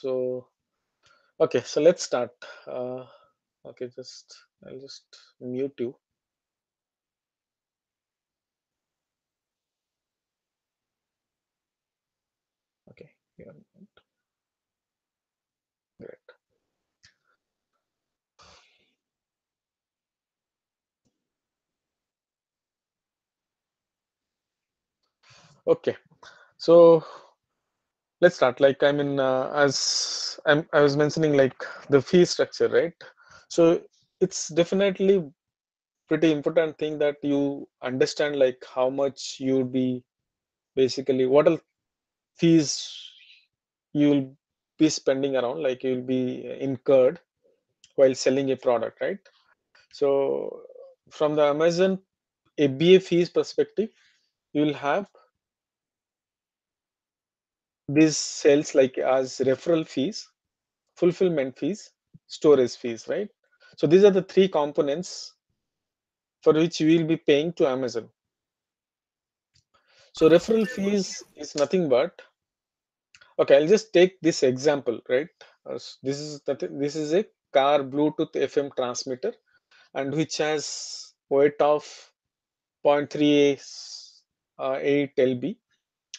So, okay, so let's start. Uh, okay, I'll just mute you. Okay, yeah, great. Okay, so let's start. Like, I mean, I was mentioning, like the fee structure, right? So it's definitely pretty important thing that you understand, like how much you would be basically what are fees you'll be spending around, like you'll be incurred while selling a product, right? So from the Amazon FBA fees perspective, you'll have these sales like as referral fees, fulfillment fees, storage fees, right? So these are the three components for which you will be paying to Amazon. So referral fees is nothing but, okay, I'll just take this example, right? This is a car Bluetooth FM transmitter and which has weight of 0.38 lb,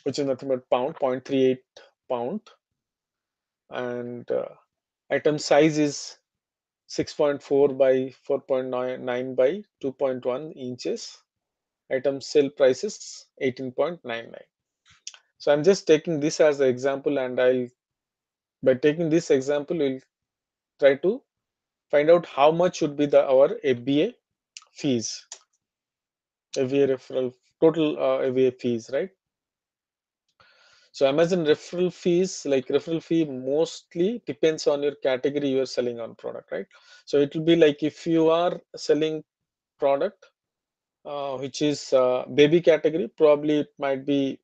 which is nothing but pound, 0.38 pound, and item size is 6.4 by 4.9 by 2.1 inches. Item sale price is 18.99. So I'm just taking this as an example, and I'll by taking this example, we'll try to find out how much should be the our FBA fees, FBA referral total FBA fees, right? So Amazon referral fees, like referral fee mostly depends on your category you are selling on product, right? So it will be like if you are selling product which is baby category, probably it might be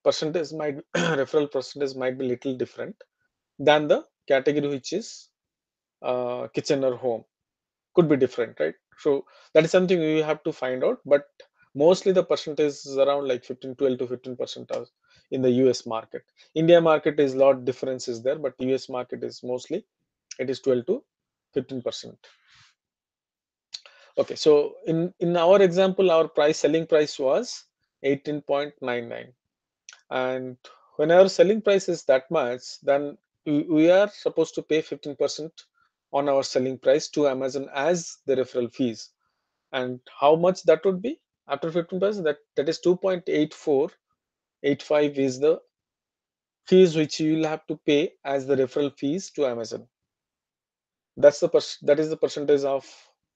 percentage might referral percentage might be little different than the category which is kitchen or home, could be different, right? So that is something we have to find out, but mostly the percentage is around like 15, 12 to 15% in the US market. India market is lot differences there, but US market is mostly it is 12 to 15%. Okay, so in our example, our selling price was 18.99, and when our selling price is that much, then we are supposed to pay 15% on our selling price to Amazon as the referral fees. And how much that would be after 15%? That is 2.8485 is the fees which you will have to pay as the referral fees to Amazon. That is the percentage of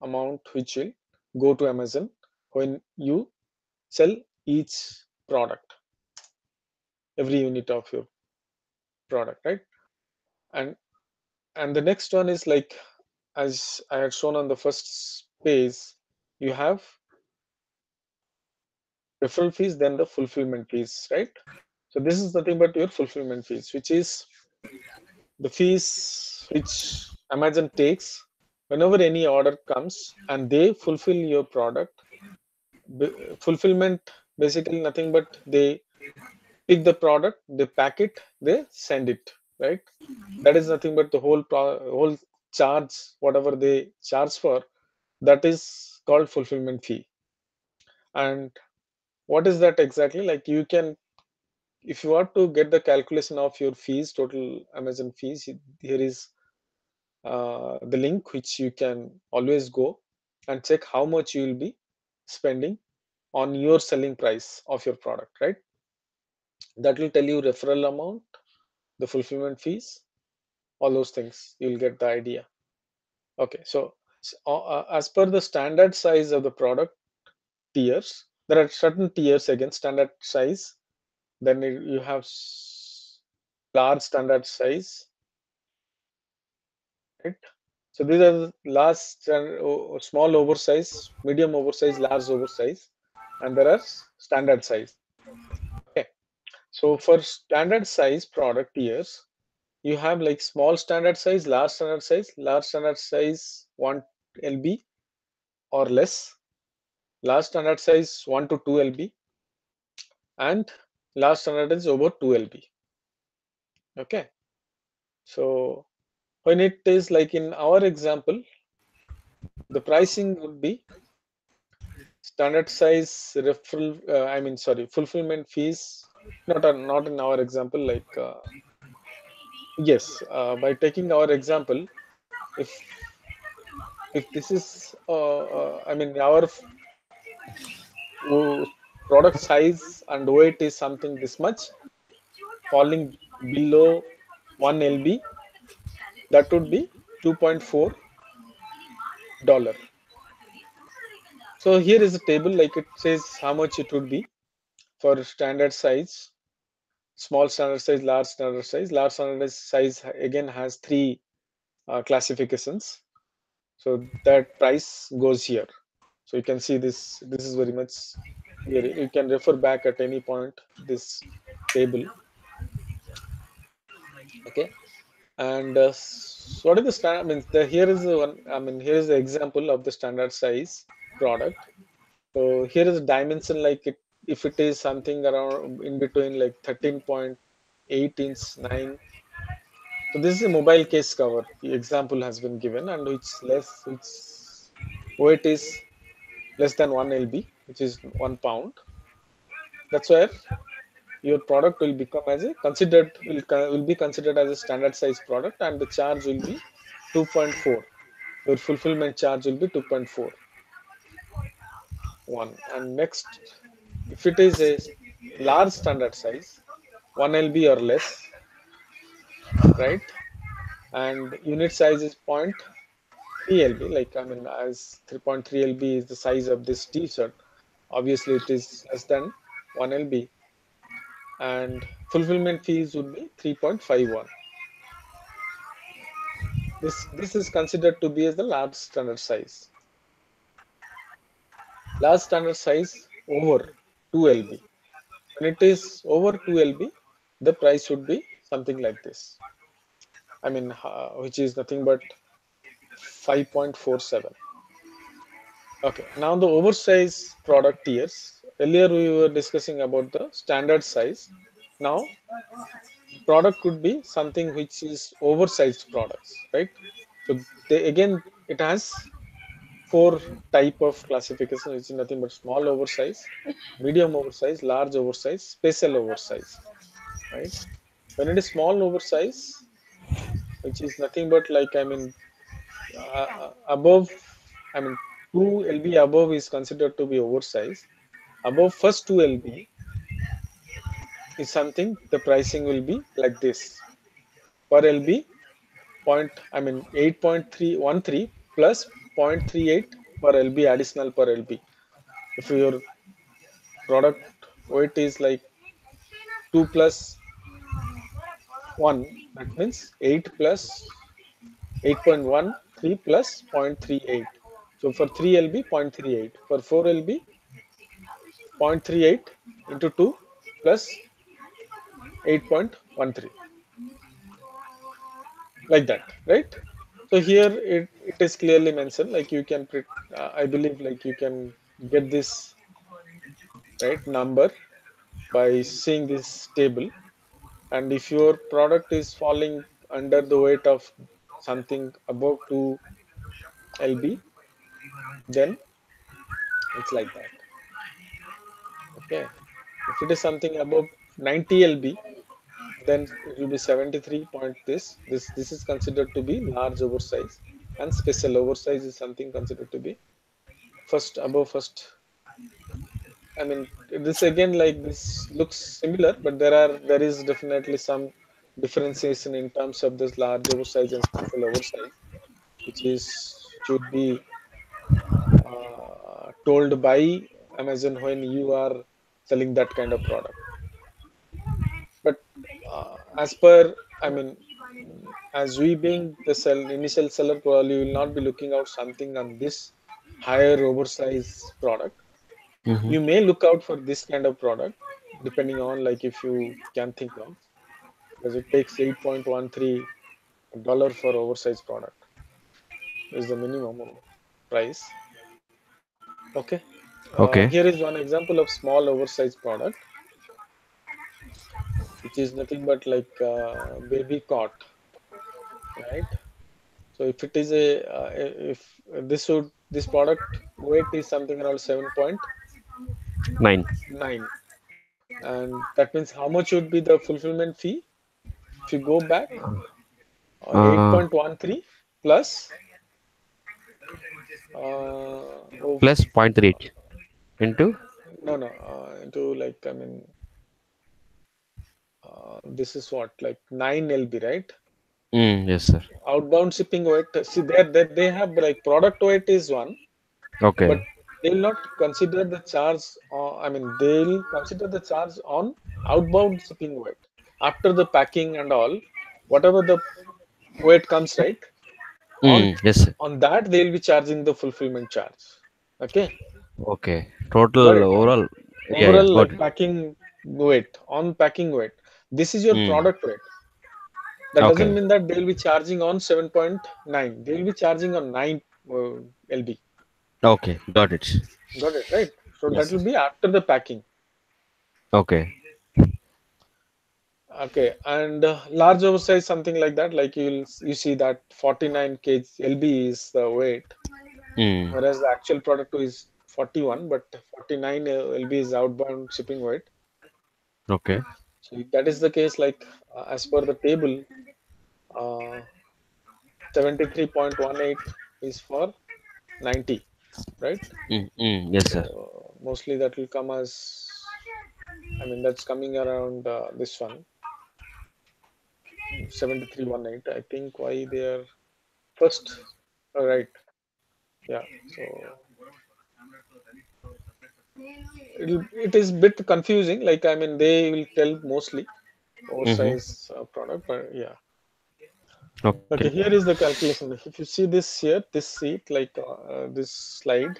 amount which will go to Amazon when you sell each product, every unit of your product, right? And the next one is like, as I had shown on the first page, you have referral fees, then the fulfillment fees, right? So this is nothing but your fulfillment fees, which is the fees which Amazon takes whenever any order comes and they fulfill your product. Fulfillment basically nothing but they pick the product, they pack it, they send it, right? That is nothing but the whole charge, whatever they charge for, that is called fulfillment fee. And what is that exactly? Like you can, if you want to get the calculation of your fees, total Amazon fees, here is the link which you can always go and check how much you will be spending on your selling price of your product, right? That will tell you referral amount, the fulfillment fees, all those things. You'll get the idea. Okay, so as per the standard size of the product tiers, there are certain tiers again, standard size. Then you have large standard size, right? So these are the large, small oversize, medium oversize, large oversize, and there are standard size. Okay. So for standard size product tiers, you have like small standard size, large standard size 1 lb or less, large standard size 1 to 2 lb, and large standard is over 2 lb. Okay. So when it is like in our example, the pricing would be standard size referral, I mean, sorry, fulfillment fees. Not in our example. Like yes, by taking our example, if this is, I mean, our product size and weight is something this much, falling below 1 lb, that would be $2.4. So here is a table, like it says how much it would be for standard size, small standard size, large standard size. Large standard size again has three classifications. So that price goes here. So you can see this. This is very much here. You can refer back at any point this table. Okay. And what is the standard? I mean, here is the one. I mean, here is the example of the standard size product. So here is a dimension, like it, if it is something around in between like 13.8 inch 9. So this is a mobile case cover. The example has been given, and which weight is less than 1 lb, which is 1 pound. That's where your product will become as a will be considered as a standard size product, and the charge will be 2.4. Your fulfillment charge will be 2.41. And next, if it is a large standard size, 1 lb or less, right? And unit size is 0.3 lb. Like, I mean, as 3.3 lb is the size of this t-shirt, obviously it is less than 1 lb, and fulfillment fees would be 3.51. This is considered to be as the large standard size. Large standard size over 2 lb. When it is over 2 lb, the price should be something like this. I mean, which is nothing but 5.47. Okay, now the oversized product tiers. Earlier we were discussing about the standard size. Now, product could be something which is oversized products, right? So they, again, it has four type of classification, which is nothing but small oversize, medium oversize, large oversize, special oversize, right? When it is small oversize, which is nothing but like, I mean, above, I mean, 2 lb above is considered to be oversized. Above first 2 lb is something, the pricing will be like this. Per lb, point, I mean, 8.313 plus 0.38 per lb additional per lb. If your product weight is like 2 plus 1, that means 8 plus 8.13 plus 0.38. So for 3 lb, 0.38. For 4 lb, 0.38 into 2 plus 8.13, like that, right? So here it is clearly mentioned, like you can I believe like you can get this right number by seeing this table. And if your product is falling under the weight of something above 2 lb, then it's like that. Okay, if it is something above 90 lb, then it will be 73 point this is considered to be large oversize, and special oversize is something considered to be first above first. I mean, this again, like this looks similar, but there is definitely some differentiation in terms of this large oversize and special oversize, which is should be told by Amazon when you are selling that kind of product. But as per, I mean, as we being the initial seller, probably will not be looking out something on this higher oversize product. Mm-hmm. You may look out for this kind of product, depending on like if you can think of, because it takes $8.13 for oversized product is the minimum price. Okay. Okay. Here is one example of small oversized product, which is nothing but like baby cot. right? So if it is a if this product weight is something around 9. 7.9, and that means how much would be the fulfillment fee if you go back? Uh, 8.13 plus oh plus 0.38 into. no no into like I mean this is what like 9 lb, right? Yes, sir. Outbound shipping weight, see there that they have like product weight is one, but Okay. they will not consider the charge, I mean they'll consider the charge on outbound shipping weight after the packing and all, whatever the weight comes, right? on Yes, sir. on that they'll be charging the fulfillment charge. Okay, Okay. got Total it? overall. Yeah, yeah, Overall got like it. packing weight, on packing weight, this is your Mm. product weight. That doesn't Okay. mean that they'll be charging on 7.9, they'll be charging on 9 uh, lb. Okay. Got it. Got it, right? So Yes, that sir. will be after the packing. Okay. Okay, and large oversize something like that, like you see that 49 kg lb is the weight, Mm. whereas the actual product is 41, but 49 lb is outbound shipping weight. Okay. So if that is the case, like as per the table, uh, 73.18 is for 90, right? Yes, sir. So mostly that will come as, I mean, that's coming around this one, 7318. I think why they are first, right? Yeah. So it is bit confusing. Like, I mean, they will tell mostly Mm-hmm. oversize product, but yeah. Okay. Okay, here is the calculation. If you see this here, this sheet, like this slide,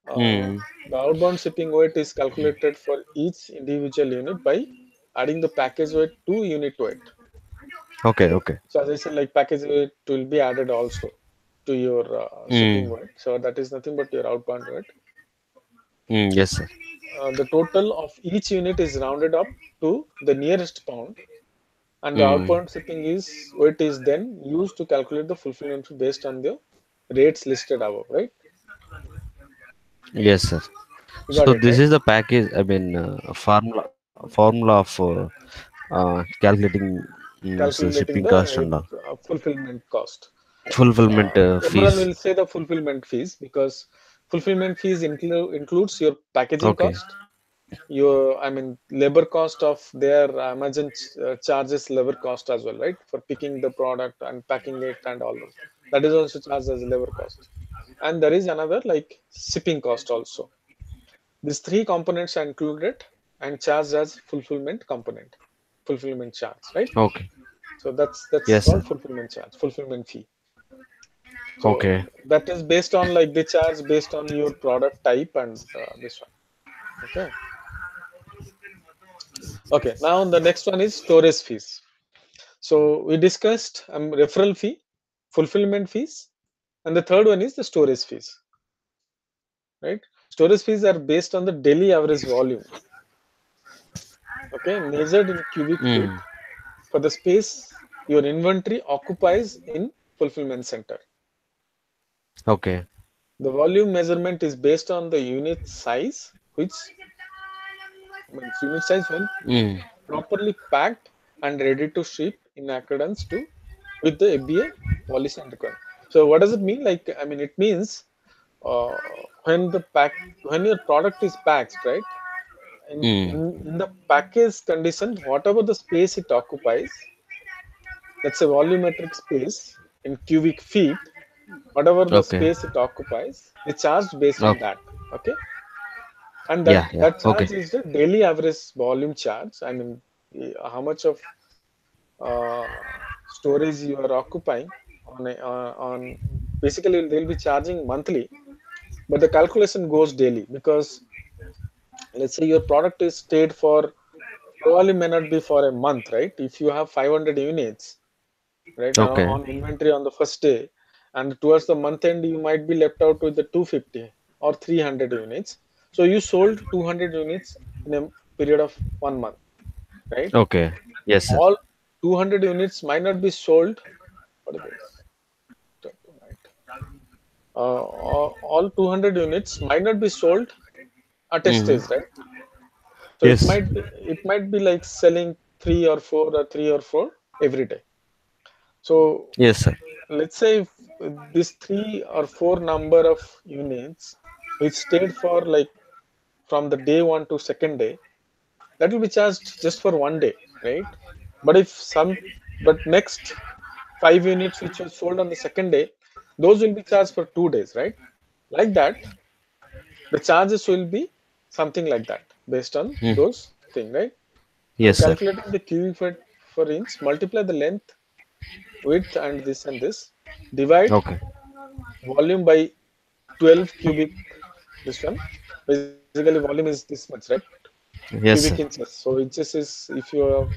Mm. the outbound shipping weight is calculated for each individual unit by adding the package weight to unit weight. Okay. Okay. So as I said, like package weight will be added also to your shipping Mm. weight. So that is nothing but your outbound weight. Yes, sir. The total of each unit is rounded up to the nearest pound, and the Mm. outbound shipping is weight is then used to calculate the fulfillment fee based on the rates listed above. Right? Yes, sir. You got So it, this right? is the package. I mean, formula of calculating so shipping Calculating cost and the all. fulfillment cost. Fulfillment Everyone fees. will say the fulfillment fees because fulfillment fees includes your packaging Okay. cost, your I mean labor cost of their Amazon charges labor cost as well, right? For picking the product and packing it and all those. That is also charged as labor cost. And there is another like shipping cost also. These three components are included and charged as fulfillment component, fulfillment charge, right? Okay. So that's Yes, sir. called fulfillment charge, fulfillment fee. So Okay. that is based on like the charge based on your product type and this one. Okay. Okay. Now the next one is storage fees. So we discussed referral fee, fulfillment fees, and the third one is the storage fees. Right? Storage fees are based on the daily average volume. Okay, measured in cubic Mm. feet for the space your inventory occupies in fulfillment center. Okay. The volume measurement is based on the unit size, which means unit size when Mm. properly packed and ready to ship in accordance to with the FBA policy and requirement. So what does it mean? Like I mean, it means uh, when your product is packed, right? Mm. In the package condition, whatever the space it occupies, that's a volumetric space in cubic feet. Whatever the Okay. space it occupies, they charged based on Okay. that. Okay, and Yeah. Yeah. that Okay. charge is the daily average volume charge. I mean, how much of uh, storage you are occupying on basically they'll be charging monthly, but the calculation goes daily because let's say your product is stayed for probably may not be for a month, right? If you have 500 units, right, Okay. on inventory on the first day, and towards the month end you might be left out with the 250 or 300 units, so you sold 200 units in a period of 1 month, right? Okay. Yes, sir. All 200 units might not be sold what is this? Tonight. All 200 units might not be sold at a stage, Mm-hmm. right? So Yes. it might be like selling three or four every day. So Yes, sir. let's say if this three or four number of units which stayed for like from the day one to second day, that will be charged just for one day, right? But if some but next 5 units which were sold on the second day, those will be charged for 2 days, right? Like that, the charges will be something like that based on Mm. those thing, right? So Yes, sir. calculating the cubic foot for inch, multiply the length, width, and this, divide Okay. volume by 12 cubic, this one. Basically, volume is this much, right? Cubic Yes, sir. inches. So inches is if you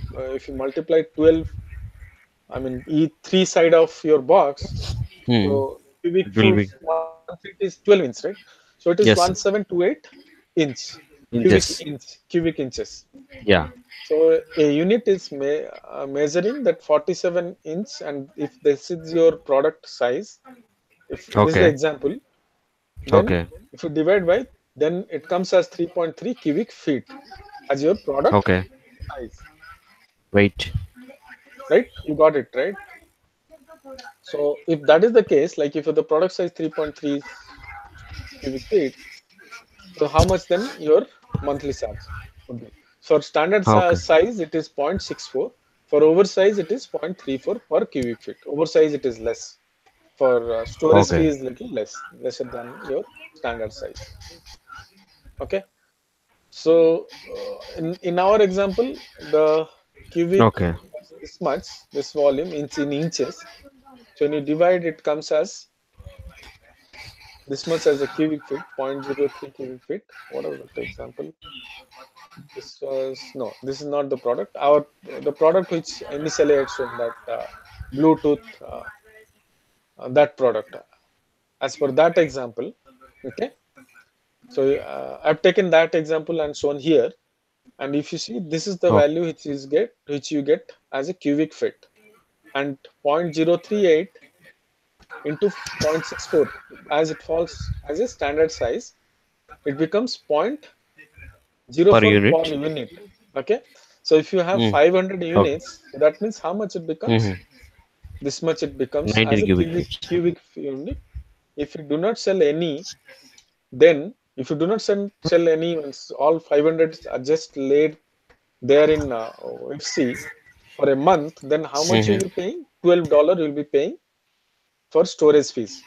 multiply 12, I mean three side of your box. Hmm. So cubic It will foot be. 1 feet is 12 inch, right? So it is Yes, sir. 1728 inch, Inches. cubic inches. Yeah. So a unit is measuring that 47 inch, and if this is your product size, if this is the Okay. example, then Okay. if you divide by, then it comes as 3.3 cubic feet as your product Okay. size, Wait. right? You got it, right? So if that is the case, like if the product size 3.3 cubic feet, so how much then your monthly charge would be? For standard Okay. size, it is 0.64. For oversize, it is 0.34 per cubic feet. Oversize, it is less. For storage fee Okay. is little lesser than your standard size. Okay. So in our example, the cubic Okay. was this much, this volume in inches. So when you divide, it comes as this much as a cubic feet, 0.03 cubic feet. What was that example? This was no, this is not the product. Our the product which initially I had shown, that Bluetooth, that product. As per that example, okay. So I've taken that example and shown here, and if you see, this is the Oh. value which you get as a cubic feet, and 0.038 into 0.64, as it falls as a standard size, it becomes Per 0.04 per unit. unit. Okay, so if you have Mm. 500 Okay. units, so that means how much it becomes? Mm-hmm. This much it becomes 19 as a cubic feet. cubic unit. If you do not sell any, then if you do not sell any, means all 500 are just laid there in FC for a month, then how much you'll Mm-hmm. be paying? $12 you'll be paying for storage fees.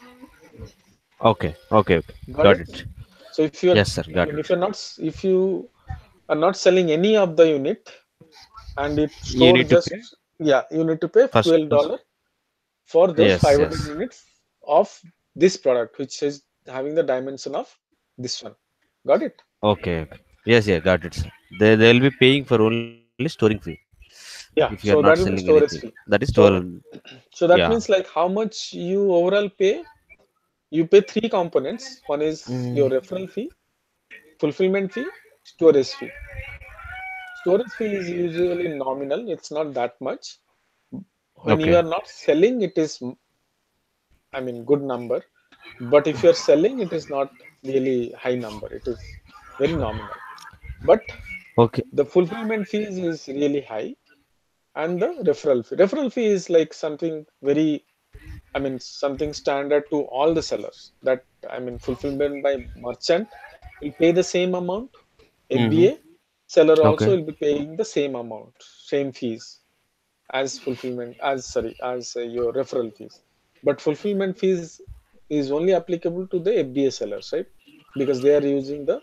Okay. Okay. Okay. Got Got it? it. So if you're, Yes, sir. I Got mean, it. if you are not selling any of the unit and it You store need to pay just, yeah, you need to pay first. $12 for those Yes. 500 Yes. units of this product, which is having the dimension of this one. Got it? Okay. Okay. Yes. Yeah. Got it, sir. They'll be paying for only storing fee if you are Yeah. not So selling that will be anything. storage That fee. is 12. So, so that Yeah. means like how much you overall pay. You pay three components. One is your Mm. referral fee, fulfillment fee, storage fee. Storage fee is usually nominal. It's not that much. When you Okay. are not selling, it is, I mean, good number. But if you're selling, it is not really high number. It is very nominal. But Okay. the fulfillment fees is really high, and the referral fee. Referral fee is like something very, I mean, something standard to all the sellers. That, I mean, fulfillment by merchant will pay the same amount. Mm-hmm. FBA seller also Okay. will be paying the same amount, same fees as fulfillment, as sorry, as your referral fees. But fulfillment fees is only applicable to the FBA sellers, right? Because they are using the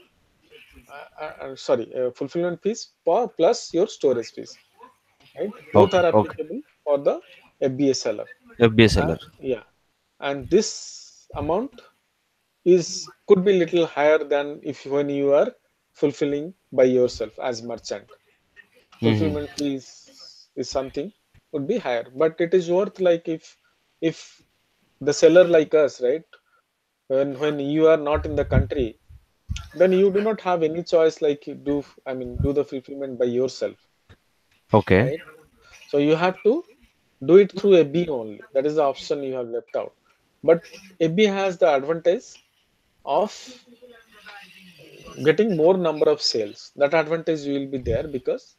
sorry, fulfillment fees plus your storage fees, right? Both Okay. are Okay. applicable for the FBA seller. FBA seller. Yeah, and this amount is could be little higher than if when you are fulfilling by yourself as merchant. Mm-hmm. Fulfillment fees is something would be higher, but it is worth like if the seller like us, right? When you are not in the country, then you do not have any choice like you do, I mean, do the fulfillment by yourself, Okay. right? So you have to do it through FBA only. That is the option you have left out. But FBA has the advantage of getting more number of sales. That advantage will be there because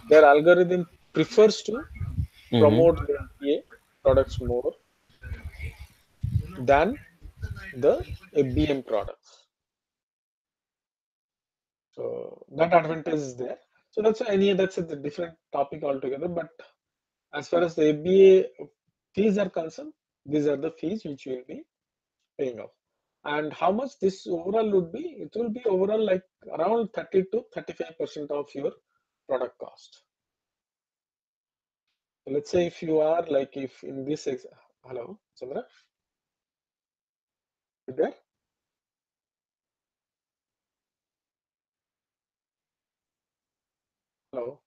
their algorithm prefers to Mm-hmm. promote the FBA products more than the FBM products. So that advantage is there. So that's a different topic altogether. But as far as the FBA fees are concerned, these are the fees which you will be paying off. And how much this overall would be? It will be overall like around 30 to 35% of your product cost. So let's say if you are like if in this hello, Chandra, you there? Hello.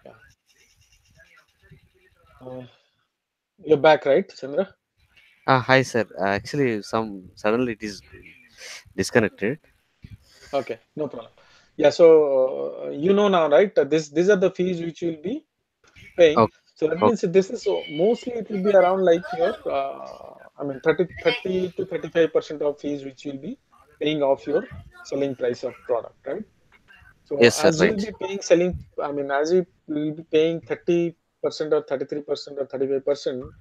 Yeah. Uh, you're back, right, Chandra? Hi, sir. Actually, some suddenly it is disconnected. Okay, no problem. Yeah, so you know now, right? These are the fees which you'll be paying. Okay. So that Okay. means this is mostly it will be around like your I mean 30 to 35% of fees which you'll be paying off your selling price of product, right? So Yes, sir. as you will Right. be paying selling, I mean as you will be paying 30% or 33% or 35%,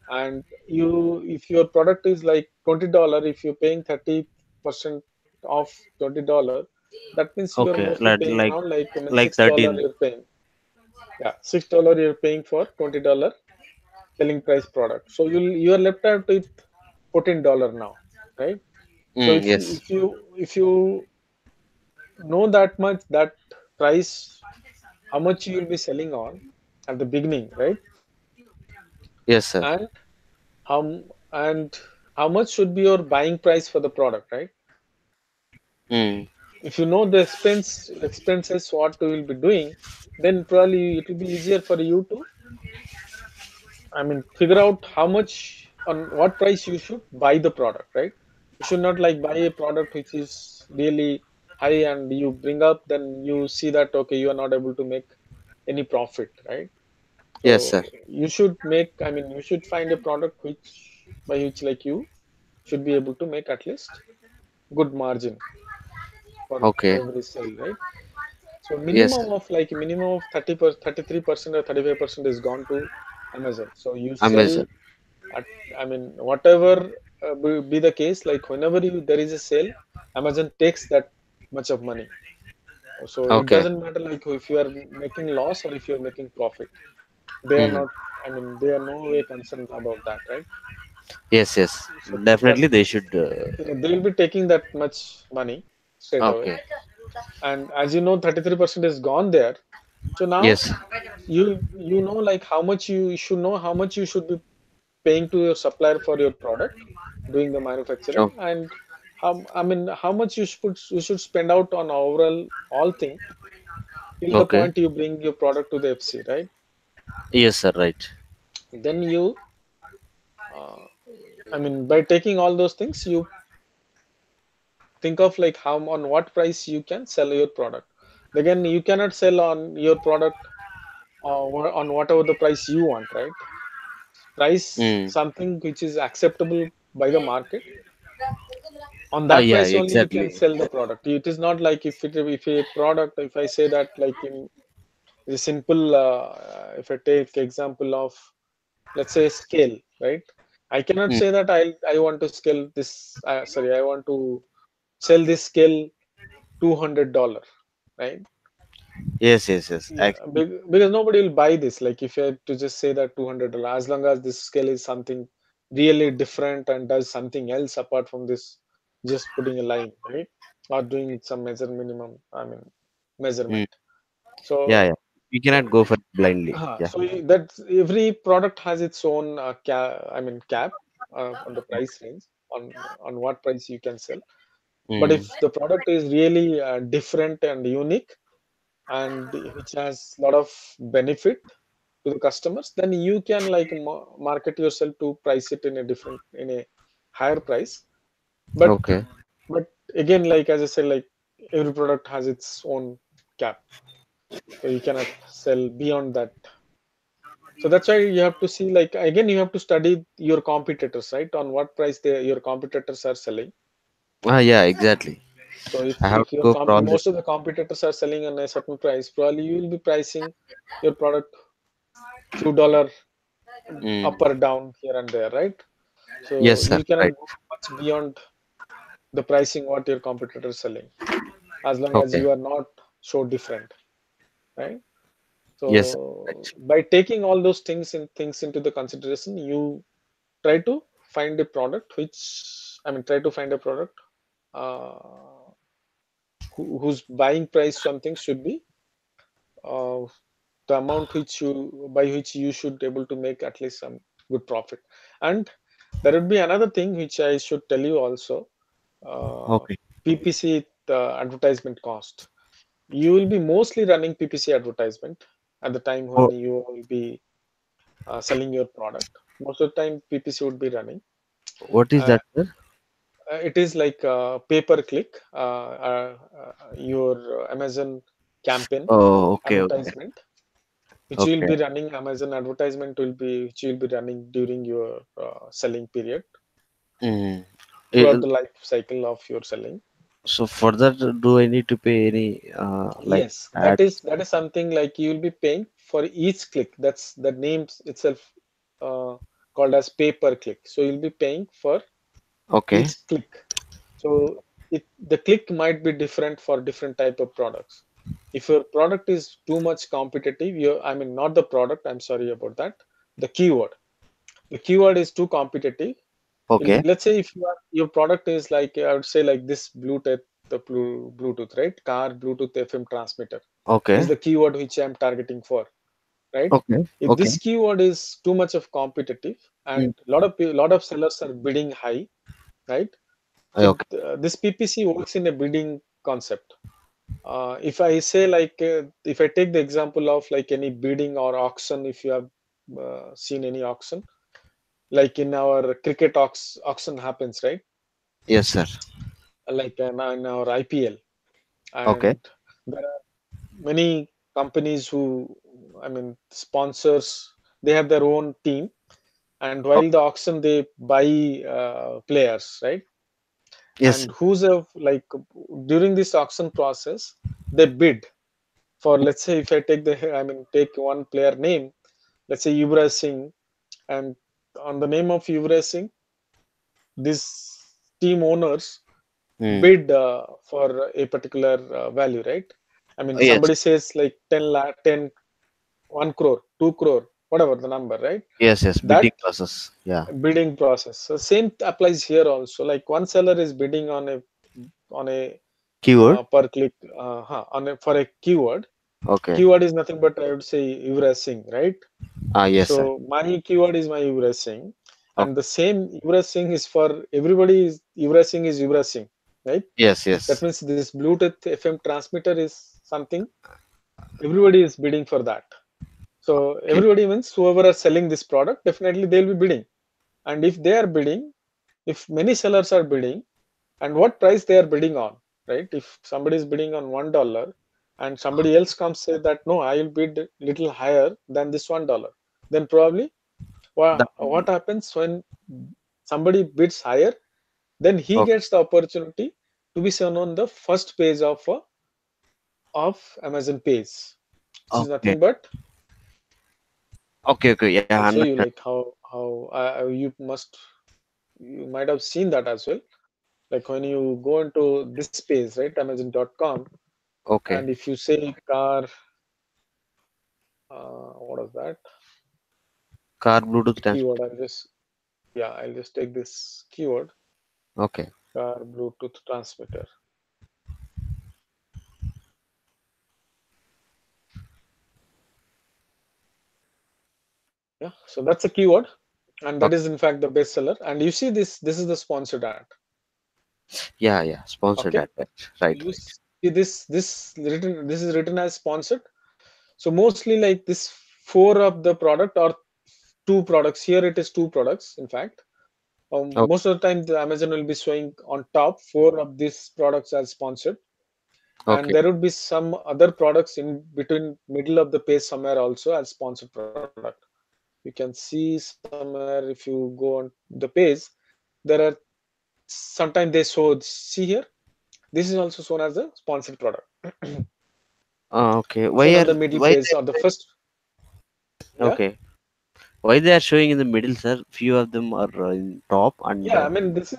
and you if your product is like $20, if you're paying 30% of $20, that means you are Okay. mostly paying around like I mean Like $6 13. you're paying. Yeah, $6 you're paying for $20 selling price product. So you are left out with $14 now, right? So Mm, yes. if you know that much that price, how much you will be selling on at the beginning, right? Yes, sir. And and how much should be your buying price for the product, right? Mm. If you know the expenses what you will be doing, then probably it will be easier for you to I mean, figure out how much on what price you should buy the product, right? You should not like buy a product which is really high and you bring up, then you see that okay, you are not able to make any profit, right? Yes, sir. So you should make, I mean, you should find a product which by which like you should be able to make at least good margin for Okay. every sale, right? So Yes, sir. minimum of 33% or 35% is gone to Amazon. So you sell Amazon. at, I mean whatever be the case, like whenever there is a sale, Amazon takes that much of money. So it Okay. doesn't matter like if you are making loss or if you are making profit. They are Mm. not, I mean they are no way concerned about that, right? Yes, yes. So that Definitely they should. they will be taking that much money straight away. Okay. And as you know, 33% is gone there. So now Yes. you know like how much you should know how much you should be paying to your supplier for your product doing the manufacturing, Oh, and how, I mean how much you should spend out on overall all thing till the okay. point you bring your product to the FC, right? Yes, sir. Right. Then you uh, I mean by taking all those things you think of like how on what price you can sell your product. Again, you cannot sell on your product on whatever the price you want, right? Price Mm. something which is acceptable by the market. On that Yeah. price only you can Exactly. sell the product. It is not like if a product, if I say that like in a simple if I take example of let's say scale, right? I cannot Mm. say that I want to scale this sorry, I want to sell this scale $200, right? Yes. Yes. Yes. Yeah, because nobody will buy this. Like if you had to just say that $200, as long as this scale is something really different and does something else apart from this, just putting a line, right? Or doing some measure minimum, I mean, Mm. measurement. Yeah. So Yeah. we cannot go for it blindly. Yeah. So that every product has its own cap on the price range on what price you can sell. But Mm. if the product is really different and unique and which has a lot of benefit to the customers, then you can like market yourself to price it in a different in a higher price. But Okay. but again, like as I said, like every product has its own cap, so you cannot sell beyond that. So that's why you have to see, like again, you have to study your competitors, right? On what price your competitors are selling. Ah, yeah, exactly. So I have if to go cross it. most of the competitors are selling on a certain price, probably you will be pricing your product few dollar Mm. up or down here and there, right? Yes, So sir. you cannot Right. go much beyond the pricing what your competitor is selling, as long as Okay. you are not so different, right? Yes. So Right. by taking all those things into the consideration, you try to find a product try to find a product uh, whose buying price something should be uh, the amount which you by which you should able to make at least some good profit. And there would be another thing which I should tell you also. uh, Okay. PPC, advertisement cost. You will be mostly running PPC advertisement at the time when Oh, you will be selling your product. Most of the time PPC would be running. what is uh, that, sir? it is like pay per click, your Amazon campaign Oh, okay, okay, advertisement, which you will okay. be running. Amazon advertisement will be which you will be running during your selling period, Mm. throughout Eh, the life cycle of your selling. so for that, do I need to pay any like Yes, ad? that is something like you will be paying for each click. That's the name itself, uh, called as pay per click. So you'll be paying for Okay, each click. So the click might be different for different type of products. If your product is too much competitive, not the product, I'm sorry about that. The keyword. The keyword is too competitive. okay, Let's say if your product is like, I would say like this Bluetooth, Bluetooth, right? Car Bluetooth FM transmitter is okay, the keyword which I'm targeting for, right? okay, If okay. this keyword is too much of competitive Mm. and lot of sellers are bidding high, right? So Okay, this PPC works in a bidding concept. If I say like, if I take the example of like any bidding or auction, if you have seen any auction, like in our cricket auction happens, right? yes, sir. Like in our IPL, Okay, and there are many companies who, sponsors. They have their own team, and while okay. the auction they buy players, right? Yes, And who's a like during this auction process, they bid for, let's say if I take take one player name, let's say Yuvraj Singh, and on the name of Yuvraj Singh, this team owners mm. bid for a particular value, right? Yes, Somebody says like 10 lakh, 10, 1 crore, 2 crore, whatever the number, right? yes, yes. Bidding That process. Yeah. bidding process. So same applies here also. Like one seller is bidding on a Keyword. per click, for a keyword. Okay. Keyword is nothing but, I would say, Yuvraj Singh, right? Ah, yes, sir. So my keyword is my Yuvraj Singh, Okay. and the same Yuvraj Singh is for everybody. Is Yuvraj Singh is Yuvraj Singh, right? Yes, That yes. means this Bluetooth FM transmitter is something everybody is bidding for that. So Okay. everybody means whoever are selling this product, definitely they'll be bidding. And if they are bidding, if many sellers are bidding, and what price they are bidding on, right? If somebody is bidding on $1 and somebody else comes say that no, I will bid little higher than this $1, then probably That, what happens when somebody bids higher, then he okay. gets the opportunity to be shown on the first page of Amazon page, which is Okay. nothing but, Okay. Okay. I'll Yeah. show you Understand. like how you might have seen that as well. Like when you go into this page, right, Amazon.com, Okay. and if you say car, what is that Car Bluetooth keyword? transmitter. I'll just take this keyword, Okay. car Bluetooth transmitter. Yeah, so that's a keyword, and that Okay. is in fact the bestseller. And you see this, this is the sponsored ad. Yeah, yeah. Sponsored Okay, ad. Right, so right, you right. see this is written as sponsored. So mostly like this four of the product or two products. Here it is two products. In fact, Okay, most of the time the Amazon will be showing on top four of these products as sponsored, and okay. there would be some other products in between middle of the page somewhere also as sponsored product. You can see somewhere if you go on the page, there are sometimes they show, see here, this is also shown as a sponsored product. Okay. Shown on the middle Why page they or the first. Yeah, okay? Why they are showing in the middle, sir? Few of them are in top and yeah, I mean this is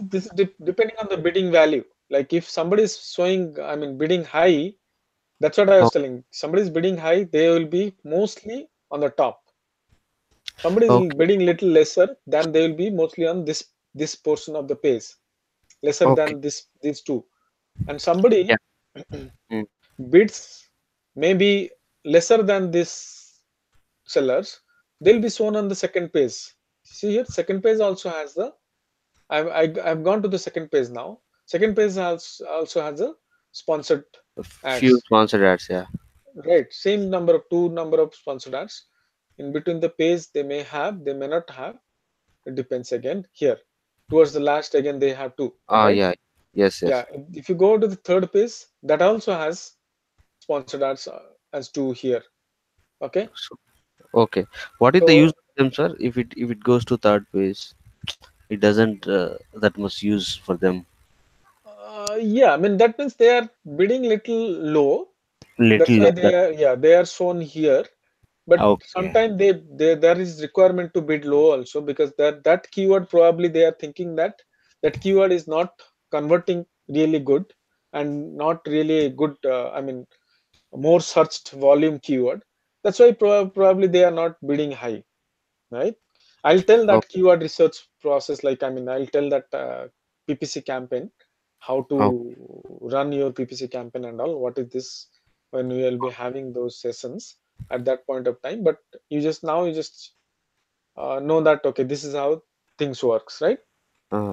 depending on the bidding value. Like if somebody is showing, I mean bidding high, that's what I was oh, telling. Somebody is bidding high, they will be mostly on the top. Somebody is okay, bidding little lesser, then they will be mostly on this portion of the page, lesser okay. than this these two. And Yeah. somebody Mm, bids maybe lesser than this sellers, they'll be shown on the second page. See here, second page also has the. I've gone to the second page now. Second page also has a sponsored few ads. sponsored ads. Yeah. Right, same number of two number of sponsored ads. In between the page they may have, they may not have. It depends again here. Towards the last again they have two, Ah, right? yeah. Yes, Yeah. yes. If you go to the third page, that also has sponsored ads as two here. Okay. So, okay. What is the use So of them, sir? If it goes to third page, it doesn't that much use for them. yeah, I mean that means they are bidding little low. That's Little why less they than. are, yeah, they are shown here. But Okay. sometimes they there is requirement to bid low also, because that keyword probably they are thinking that that keyword is not converting really good and not really a good. I mean more searched volume keyword. That's why probably they are not bidding high, right? I'll tell that Okay. keyword research process. Like I mean, I'll tell that PPC campaign, how Oh, to run your PPC campaign and all. What is this when we will be having those sessions at that point of time? But you just now you just know that okay, this is how things works, right?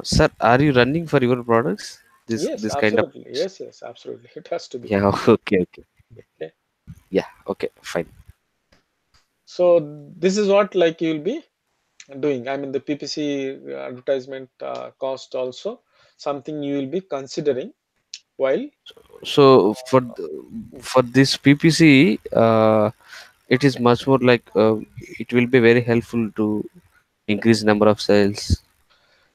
sir, are you running for your products? Yes, This kind of. absolutely. Yes, yes, absolutely. It has to be. Yeah. Okay. Okay. Okay. Yeah. Okay. Fine. So this is what like you'll be doing. I mean, the PPC advertisement cost also something you will be considering while. So for this PPC, it is much more like it will be very helpful to increase number of sales.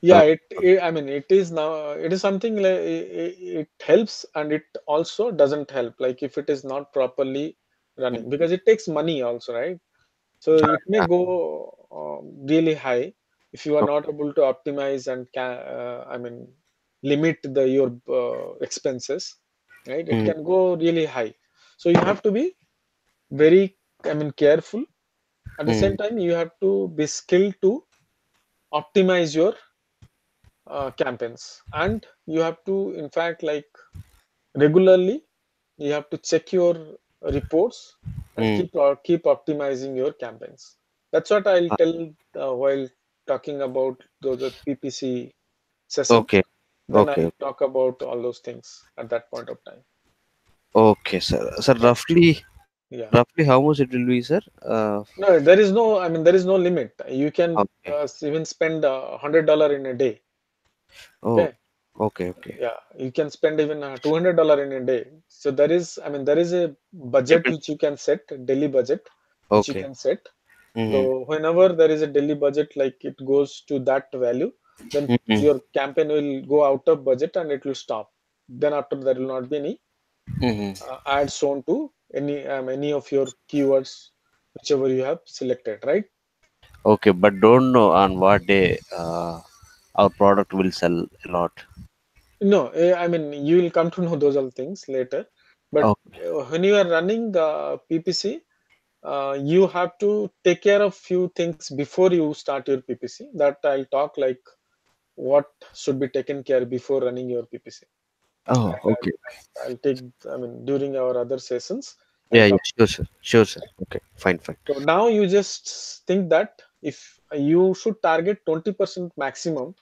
Yeah, Uh, I mean, it is now. It is something like it helps and it also doesn't help. Like if it is not properly running, because it takes money also, right? So it may yeah. go really high if you are Oh, not able to optimize and I mean limit the your expenses, right? It mm, can go really high. So you have to be very, I mean, careful. At the same mm, time, you have to be skilled to optimize your campaigns, and you have to, in fact, like regularly, you have to check your reports and mm. keep optimizing your campaigns. That's what I'll Uh, tell while talking about the PPC session. okay. Then Okay. I'll talk about all those things at that point of time. Okay, sir. Sir, Okay. Yeah. roughly how much it will be, sir? No, there is no. I mean, there is no limit. You can Okay. even spend $100 in a day. Oh, Okay. okay, okay. Yeah, you can spend even $200 in a day. So there is, I mean, there is a budget Depends. which you can set, a daily budget which you Okay. can set. Mm-hmm. So whenever there is a daily budget, like it goes to that value, then Mm-hmm. your campaign will go out of budget and it will stop. Then after there will not be any Mm-hmm. ads shown to any of your keywords, whichever you have selected, right? Okay, but don't know on what day our product will sell a lot. No, I mean you will come to know those all things later. But Oh, when you are running the PPC, you have to take care of few things before you start your PPC. That I'll talk like what should be taken care before running your PPC. oh, And okay. I'll take, I mean, during our other sessions, I'll Yeah, yeah, talk. sure, sir. Sure, sir. Okay, fine, fine. So now you just think that. if you should target 20% maximum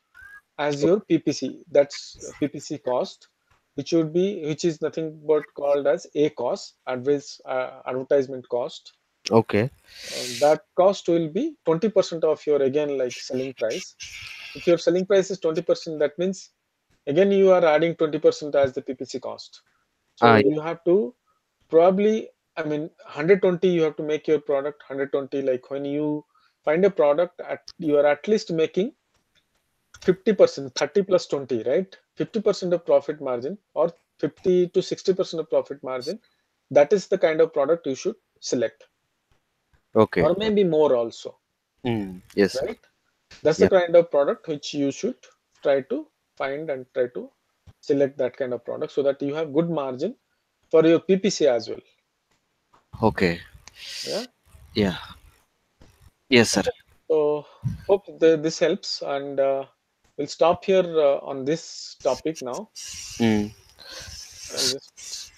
as your PPC. That's PPC cost, which is nothing but called as a cost, advertisement cost. Okay. That cost will be 20% of your, again, like selling price. If your selling price is 20%, that means again you are adding 20% as the PPC cost. So Ah, you have to probably, I mean, 120 you have to make your product 120. Like when you find a product, you are at least making 50%, 30 plus 20, right? 50% of profit margin, or 50 to 60% of profit margin. That is the kind of product you should select, okay. or maybe more also, Yes, sir. right? That's the Yeah. kind of product which you should try to find and try to select, that kind of product, so that you have good margin for your PPC as well. Okay. Yeah. Yeah. Yes, sir. Okay. So hope this helps, and we'll stop here on this topic now. Mm. I'll just